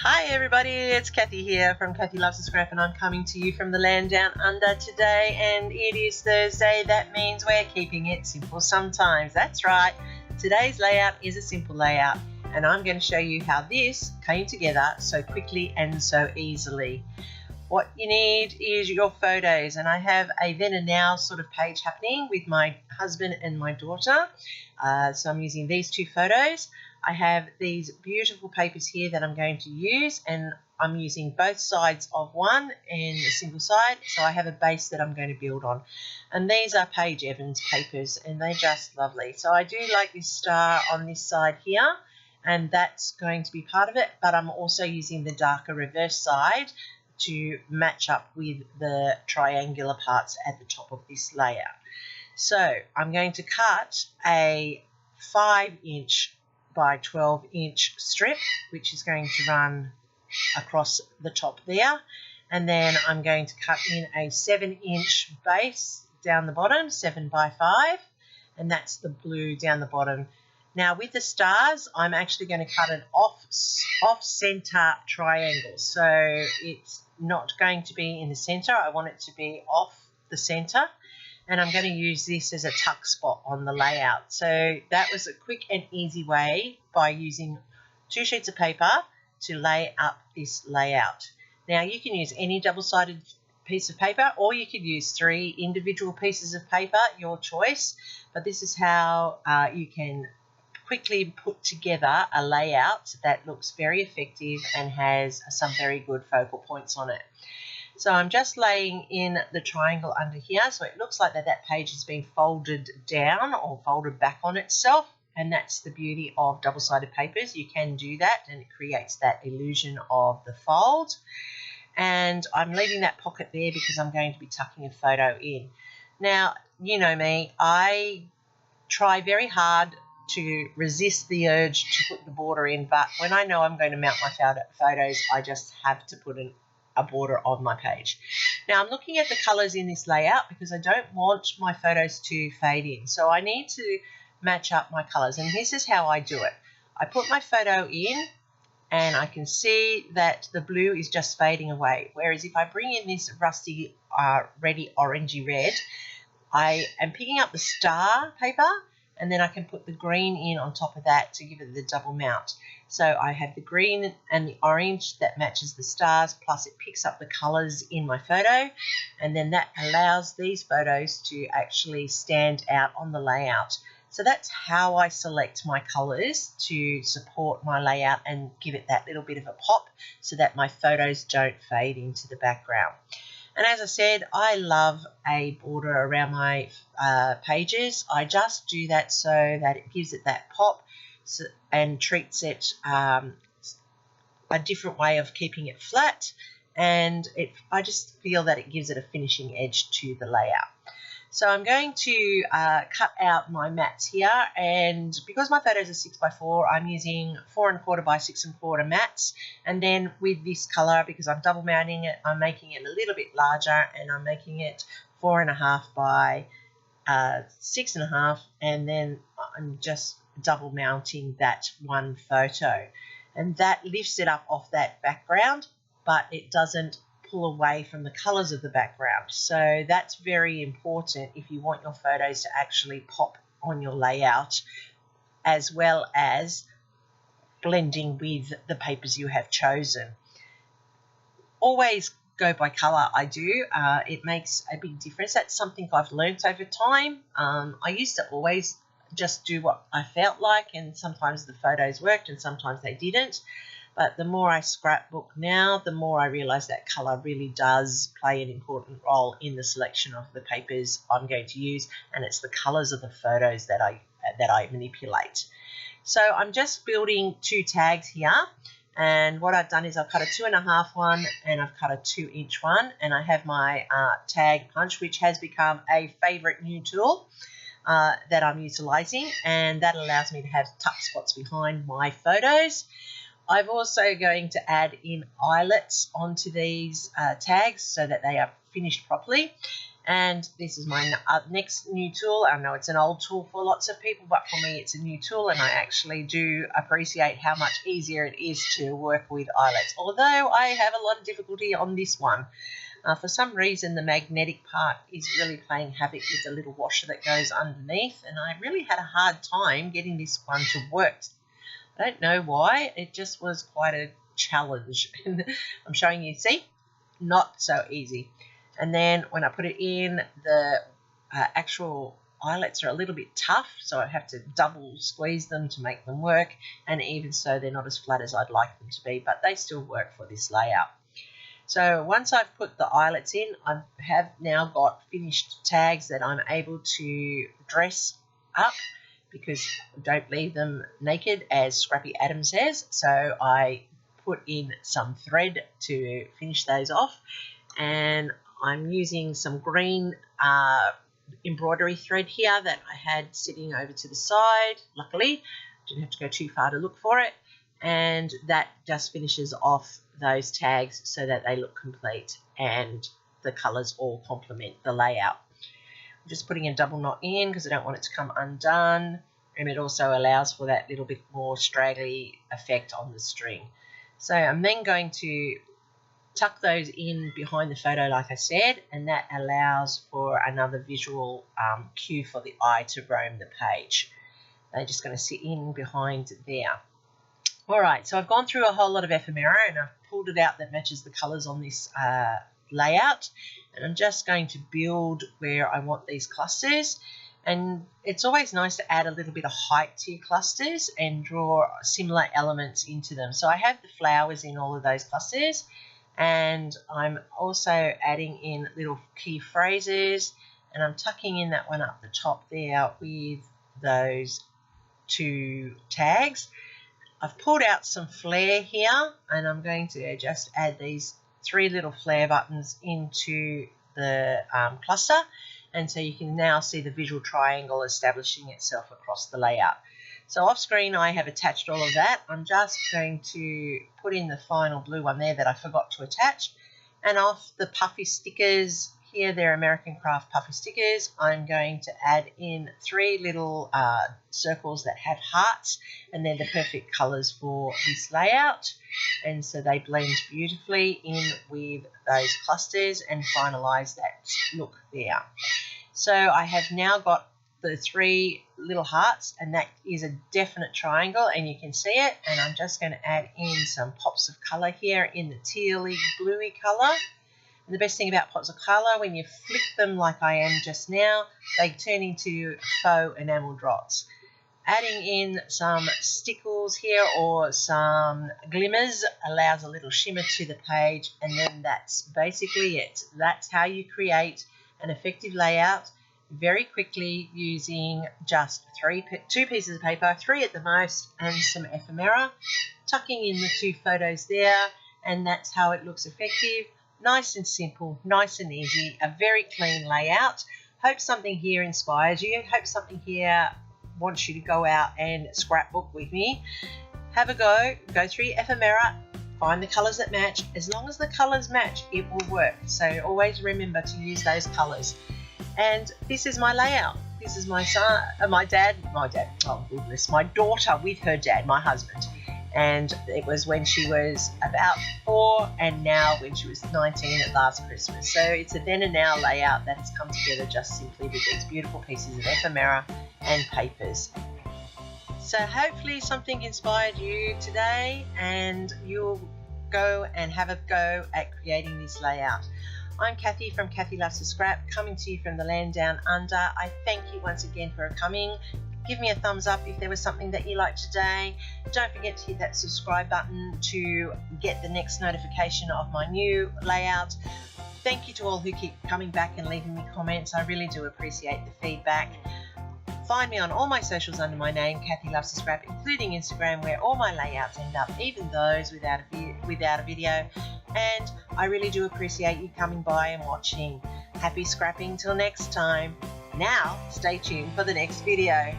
Hi everybody, it's Kathy here from Kathy Loves a Scrap, and I'm coming to you from the land down under today, and it is Thursday. That means we're keeping it simple sometimes. That's right, today's layout is a simple layout, and I'm going to show you how this came together so quickly and so easily. What you need is your photos, and I have a then and now sort of page happening with my husband and my daughter. So I'm using these two photos. I have these beautiful papers here that I'm going to use, and I'm using both sides of one and a single side, so I have a base that I'm going to build on. And these are Paige Evans papers, and they're just lovely. So I do like this star on this side here, and that's going to be part of it, but I'm also using the darker reverse side to match up with the triangular parts at the top of this layout. So I'm going to cut a 5-inch by 12-inch strip, which is going to run across the top there, and then I'm going to cut in a 7-inch base down the bottom, 7 by 5, and that's the blue down the bottom. Now with the stars, I'm actually going to cut an off-center triangle, so it's not going to be in the center. I want it to be off the center, and I'm going to use this as a tuck spot on the layout. So that was a quick and easy way by using 2 sheets of paper to lay up this layout. Now you can use any double-sided piece of paper, or you could use 3 individual pieces of paper, your choice, but this is how you can quickly put together a layout that looks very effective and has some very good focal points on it. So I'm just laying in the triangle under here, so it looks like that page has been folded down or folded back on itself, and that's the beauty of double-sided papers. You can do that, and it creates that illusion of the fold. And I'm leaving that pocket there because I'm going to be tucking a photo in. Now, you know me, I try very hard to resist the urge to put the border in, but when I know I'm going to mount my photos, I just have to put a border on my page. Now I'm looking at the colours in this layout because I don't want my photos to fade in, so I need to match up my colours, and this is how I do it. I put my photo in, and I can see that the blue is just fading away, whereas if I bring in this rusty reddy orangey red, I am picking up the star paper, and then I can put the green in on top of that to give it the double mount. So I have the green and the orange that matches the stars, plus it picks up the colours in my photo, and then that allows these photos to actually stand out on the layout. So that's how I select my colours to support my layout and give it that little bit of a pop so that my photos don't fade into the background. And as I said, I love a border around my pages. I just do that so that it gives it that pop and treats it a different way of keeping it flat, and I just feel that it gives it a finishing edge to the layout. So I'm going to cut out my mats here, and because my photos are 6 by 4, I'm using 4 1/4 by 6 1/4 mats, and then with this colour, because I'm double mounting it, I'm making it a little bit larger, and I'm making it 4 1/2 by 6 1/2, and then I'm just double mounting that one photo, and that lifts it up off that background, but it doesn't pull away from the colours of the background. So that's very important if you want your photos to actually pop on your layout, as well as blending with the papers you have chosen. Always go by colour, I do. It makes a big difference. That's something I've learnt over time. I used to always just do what I felt like, and sometimes the photos worked and sometimes they didn't. But the more I scrapbook now, the more I realise that colour really does play an important role in the selection of the papers I'm going to use, and it's the colours of the photos that I manipulate. So I'm just building 2 tags here, and what I've done is I've cut a 2 1/2 one and I've cut a 2-inch one, and I have my tag punch, which has become a favourite new tool that I'm utilising, and that allows me to have tuck spots behind my photos. I'm also going to add in eyelets onto these tags so that they are finished properly. And this is my next new tool. I know it's an old tool for lots of people, but for me it's a new tool, and I actually do appreciate how much easier it is to work with eyelets, although I have a lot of difficulty on this one. For some reason, the magnetic part is really playing havoc with the little washer that goes underneath, and I really had a hard time getting this one to work. I don't know why. It just was quite a challenge. I'm showing you, see? Not so easy. And then when I put it in, the actual eyelets are a little bit tough, so I have to double squeeze them to make them work, and even so they're not as flat as I'd like them to be, but they still work for this layout. So once I've put the eyelets in, I have now got finished tags that I'm able to dress up, because don't leave them naked, as Scrappy Adam says. So I put in some thread to finish those off, and I'm using some green embroidery thread here that I had sitting over to the side. Luckily, didn't have to go too far to look for it, and that just finishes off those tags so that they look complete and the colours all complement the layout. I'm just putting a double knot in because I don't want it to come undone, and it also allows for that little bit more straggly effect on the string. So I'm then going to tuck those in behind the photo, like I said, and that allows for another visual cue for the eye to roam the page. They're just going to sit in behind there. Alright, so I've gone through a whole lot of ephemera, and I've pulled it out that matches the colours on this layout, and I'm just going to build where I want these clusters. And it's always nice to add a little bit of height to your clusters and draw similar elements into them. So I have the flowers in all of those clusters, and I'm also adding in little key phrases, and I'm tucking in that one up the top there with those two tags. I've pulled out some flare here, and I'm going to just add these 3 little flare buttons into the cluster, and so you can now see the visual triangle establishing itself across the layout. So off screen I have attached all of that. I'm just going to put in the final blue one there that I forgot to attach, and off the puffy stickers here, they're American Craft puffy stickers. I'm going to add in 3 little circles that have hearts, and they're the perfect colours for this layout, and so they blend beautifully in with those clusters and finalise that look there. So I have now got the 3 little hearts, and that is a definite triangle, and you can see it. And I'm just going to add in some pops of colour here in the tealy bluey colour. And the best thing about pops of colour, when you flick them like I am just now, they turn into faux enamel dots. Adding in some stickles here or some glimmers allows a little shimmer to the page, and then that's basically it. That's how you create an effective layout very quickly using just 2 pieces of paper, 3 at the most, and some ephemera. Tucking in the 2 photos there, and that's how it looks effective. Nice and simple, nice and easy, a very clean layout. Hope something here inspires you. Hope something here wants you to go out and scrapbook with me. Have a go through your ephemera, find the colours that match. As long as the colours match, it will work. So always remember to use those colours. And this is my layout. This is my son, my daughter with her dad, my husband. And it was when she was about 4, and now when she was 19 at last Christmas. So it's a then and now layout that has come together just simply with these beautiful pieces of ephemera and papers. So hopefully something inspired you today, and you'll go and have a go at creating this layout. I'm Kathy from Kathy Loves to Scrap, coming to you from the land down under. I thank you once again for coming. Give me a thumbs up if there was something that you liked today. Don't forget to hit that subscribe button to get the next notification of my new layout. Thank you to all who keep coming back and leaving me comments. I really do appreciate the feedback. Find me on all my socials under my name, Kathy Loves to Scrap, including Instagram, where all my layouts end up, even those without a video. And I really do appreciate you coming by and watching. Happy scrapping till next time. Now, stay tuned for the next video.